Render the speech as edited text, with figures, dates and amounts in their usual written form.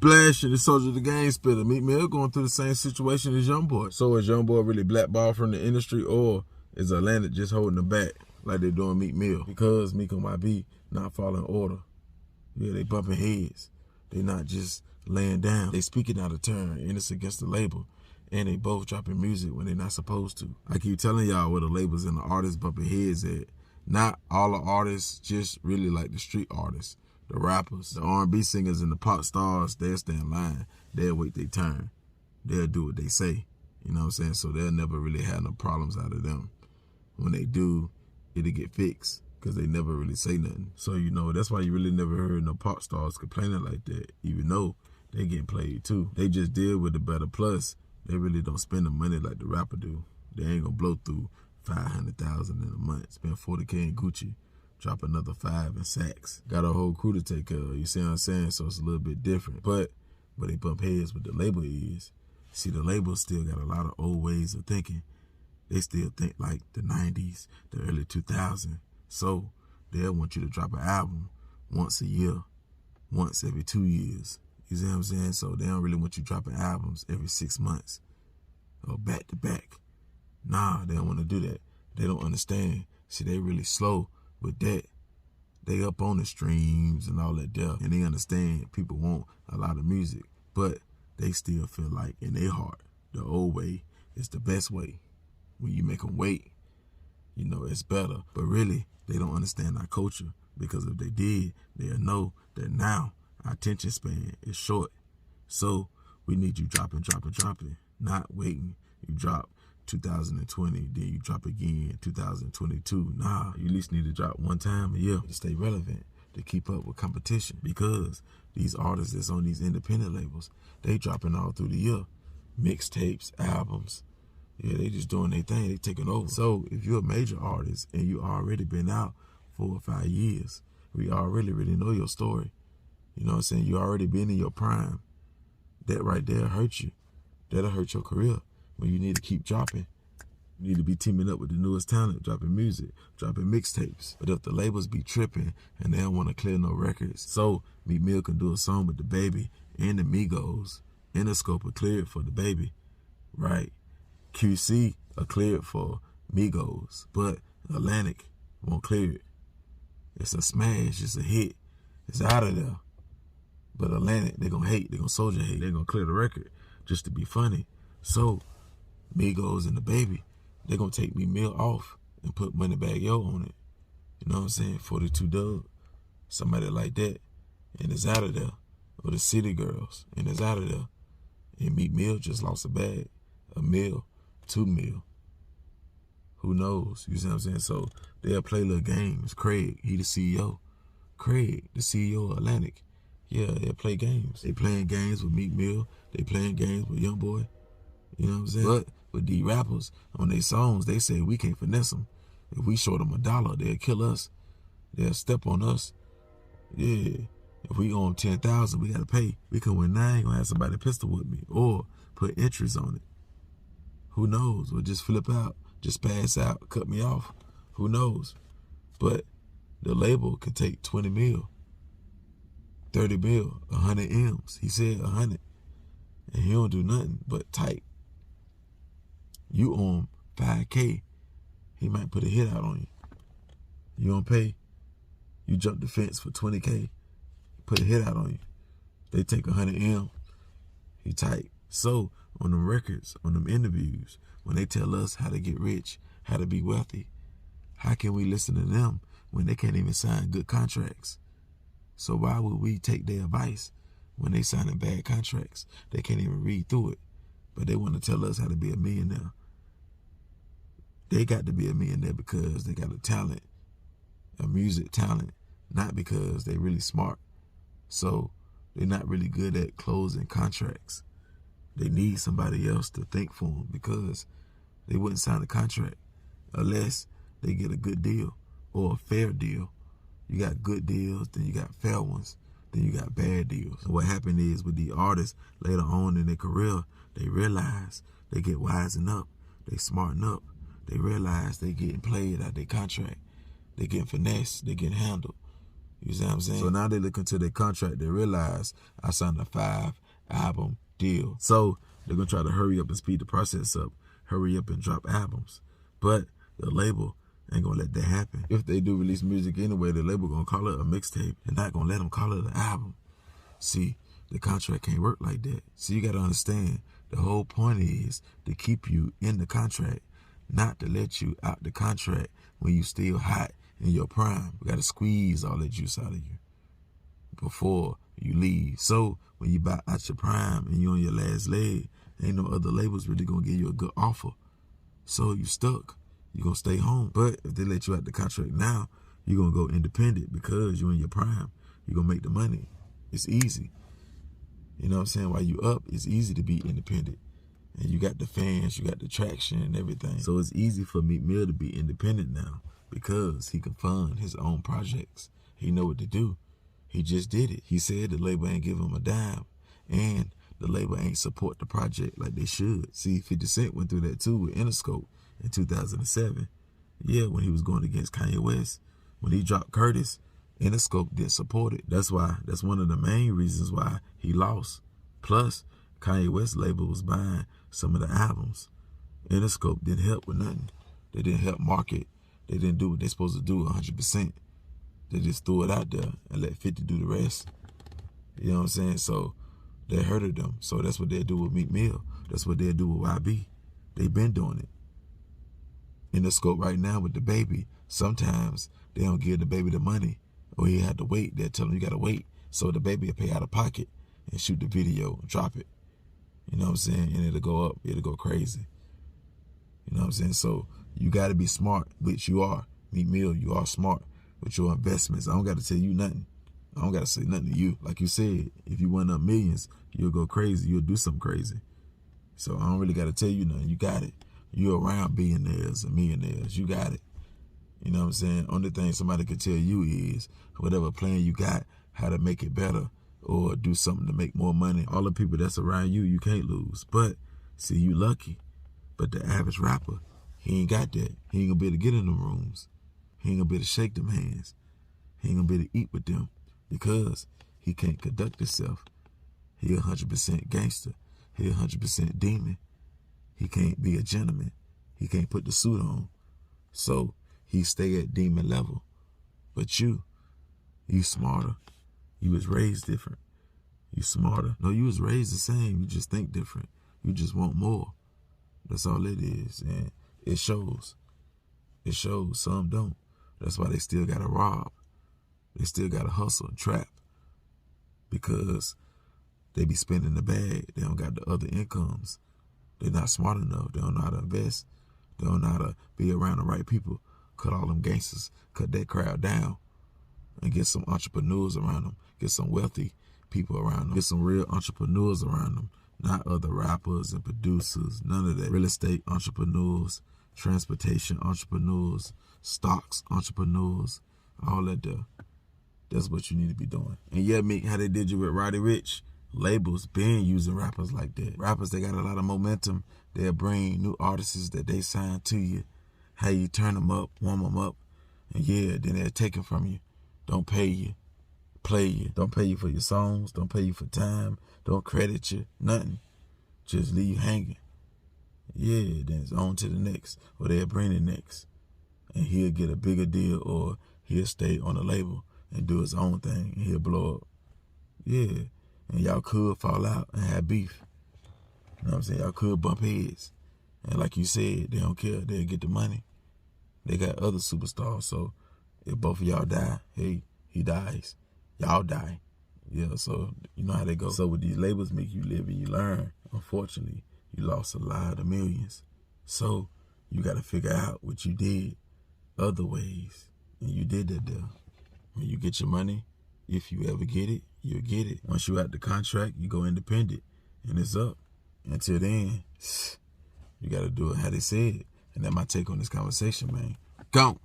Splashing the Soldier the Game Spitter. Meek Mill going through the same situation as YoungBoy. So is YoungBoy really blackballed from the industry, or is Atlantic just holding him back like they're doing Meek Mill? Because Meek and YB not following order. Yeah, they bumping heads. They not just laying down. They speaking out of turn, and it's against the label. And they both dropping music when they're not supposed to. I keep telling y'all where the labels and the artists bumping heads at. Not all the artists, just really like the street artists. The rappers, the R&B singers, and the pop stars, they'll stay in line. They'll wait their turn. They'll do what they say. You know what I'm saying? So they'll never really have no problems out of them. When they do, it'll get fixed because they never really say nothing. So, you know, that's why you really never heard no pop stars complaining like that, even though they getting played too. They just deal with the better. Plus, they really don't spend the money like the rapper do. They ain't gonna blow through $500,000 in a month. Spend $40K in Gucci. Drop another 5 in Saks. Got a whole crew to take care of. You see what I'm saying? So it's a little bit different. But they bump heads with the label is. See, the label still got a lot of old ways of thinking. They still think like the 90s, the early 2000s. So they'll want you to drop an album once a year, once every 2 years. You see what I'm saying? So they don't really want you dropping albums every 6 months or back to back. Nah, they don't want to do that. They don't understand. See, they really slow with that. They up on the streams and all that there, and they understand people want a lot of music, but they still feel like in their heart, the old way is the best way. When you make them wait, you know, it's better. But really, they don't understand our culture, because if they did, they'll know that now our attention span is short. So we need you dropping, not waiting. You drop 2020, then you drop again 2022. Nah, you at least need to drop one time a year to stay relevant, to keep up with competition, because these artists that's on these independent labels, they dropping all through the year. Mixtapes, albums. Yeah, they just doing their thing. They taking over. So if you're a major artist and you already been out 4 or 5 years, we already really know your story. You know what I'm saying? You already been in your prime. That right there hurt you. That'll hurt your career. When you need to keep dropping, you need to be teaming up with the newest talent, dropping music, dropping mixtapes. But if the labels be tripping and they don't want to clear no records, so Meek Mill can do a song with the Baby and the Migos, Interscope are cleared for the Baby, right? QC are cleared for Migos, but Atlantic won't clear it. It's a smash, it's a hit, it's out of there. But Atlantic, they're gonna hate, they're gonna soldier hate, they're gonna clear the record just to be funny. So Migos and the Baby, they're going to take Meek Mill off and put Moneybagg Yo on it. You know what I'm saying? 42 Dugg, somebody like that, and it's out of there. Or the City Girls, and it's out of there. And Meek Mill just lost a bag, $1 million, $2 million. Who knows? You see what I'm saying? So they'll play little games. Craig, he the CEO. Craig, the CEO of Atlantic. Yeah, they'll play games. They playing games with Meek Mill. They playing games with YoungBoy. You know what I'm saying? But with these rappers, on their songs, they say we can't finesse them. If we show them $1, they'll kill us. They'll step on us. Yeah. If we owe them 10,000, we gotta pay. We can win 9, gonna have somebody pistol with me, or put interest on it. Who knows? Or just flip out, just pass out, cut me off. Who knows? But the label can take 20 mil, 30 mil, 100 M's. He said 100, and he don't do nothing but type. You owe him 5K, he might put a hit out on you. You don't pay, you jump the fence for 20K, put a hit out on you. They take 100 M, he tight. So on them records, on them interviews, when they tell us how to get rich, how to be wealthy, how can we listen to them when they can't even sign good contracts? So why would we take their advice when they signing bad contracts? They can't even read through it, but they want to tell us how to be a millionaire. They got to be a millionaire because they got a talent, a music talent, not because they really smart. So they're not really good at closing contracts. They need somebody else to think for them, because they wouldn't sign a contract unless they get a good deal or a fair deal. You got good deals, then you got fair ones, then you got bad deals. And what happened is with the artists later on in their career, they realize they get wising up, they smarten up, they realize they getting played out their contract, they getting finessed, they getting handled. You see what I'm saying? So now they look into their contract. They realize I signed a 5-album deal. So they're going to try to hurry up and speed the process up. Hurry up and drop albums. But the label ain't going to let that happen. If they do release music anyway, the label going to call it a mixtape. They're not going to let them call it an album. See, the contract can't work like that. So you got to understand, the whole point is to keep you in the contract, not to let you out the contract when you still hot in your prime. We got to squeeze all that juice out of you before you leave. So when you buy out your prime and you on your last leg, ain't no other labels really going to give you a good offer. So you stuck. You're going to stay home. But if they let you out the contract now, you're going to go independent because you're in your prime. You're going to make the money. It's easy. You know what I'm saying? While you up, it's easy to be independent. And you got the fans, you got the traction and everything. So it's easy for Meek Mill to be independent now because he can fund his own projects. He know what to do. He just did it. He said the label ain't give him a dime and the label ain't support the project like they should. See, 50 Cent went through that too with Interscope in 2007. Yeah, when he was going against Kanye West. When he dropped Curtis, Interscope didn't support it. That's one of the main reasons why he lost. Plus, Kanye West's label was buying some of the albums. Interscope didn't help with nothing. They didn't help market. They didn't do what they're supposed to do 100%. They just threw it out there and let 50 do the rest. You know what I'm saying? So they hurted them. So that's what they'll do with Meek Mill. That's what they'll do with YB. They've been doing it. Interscope right now with the baby, sometimes they don't give the baby the money or he had to wait. They'll tell him you got to wait. So the baby will pay out of pocket and shoot the video and drop it. You know what I'm saying? And it'll go up. It'll go crazy. You know what I'm saying? So you got to be smart, which you are. Meek Mill, you are smart with your investments. I don't got to tell you nothing. I don't got to say nothing to you. Like you said, if you win up millions, you'll go crazy. You'll do something crazy. So I don't really got to tell you nothing. You got it. You're around billionaires and millionaires. You got it. You know what I'm saying? Only thing somebody can tell you is whatever plan you got, how to make it better or do something to make more money. All the people that's around you, you can't lose. But, see, you lucky. But the average rapper, he ain't got that. He ain't gonna be able to get in them rooms. He ain't gonna be able to shake them hands. He ain't gonna be able to eat with them because he can't conduct himself. He 100% gangster. He 100% demon. He can't be a gentleman. He can't put the suit on. So he stay at demon level. But you smarter. You was raised different. You smarter. No, you was raised the same. You just think different. You just want more. That's all it is. And it shows. It shows. Some don't. That's why they still got to rob. They still got to hustle and trap. Because they be spending the bag. They don't got the other incomes. They're not smart enough. They don't know how to invest. They don't know how to be around the right people. Cut all them gangsters. Cut that crowd down. And get some entrepreneurs around them. Get some wealthy people around them. Get some real entrepreneurs around them. Not other rappers and producers. None of that. Real estate entrepreneurs. Transportation entrepreneurs. Stocks entrepreneurs. All that there. That's what you need to be doing. And yeah, Meek, how they did you with Roddy Ricch. Labels been using rappers like that. Rappers, they got a lot of momentum. They'll bring new artists that they sign to you. How you turn them up, warm them up. And yeah, then they'll take it from you. Don't pay you. Play you. Don't pay you for your songs. Don't pay you for time. Don't credit you. Nothing. Just leave you hanging. Yeah, then it's on to the next. Or they'll bring the next. And he'll get a bigger deal or he'll stay on the label and do his own thing and he'll blow up. Yeah. And y'all could fall out and have beef. You know what I'm saying? Y'all could bump heads. And like you said, they don't care. They'll get the money. They got other superstars. So if both of y'all die, hey, he dies. Y'all die. Yeah, so you know how they go. So with these labels, Meek, you live and you learn. Unfortunately, you lost a lot of millions. So you got to figure out what you did other ways. And you did that there. When you get your money, if you ever get it, you'll get it. Once you out the contract, you go independent. And it's up. Until then, you got to do it how they said. And that's my take on this conversation, man. Gone.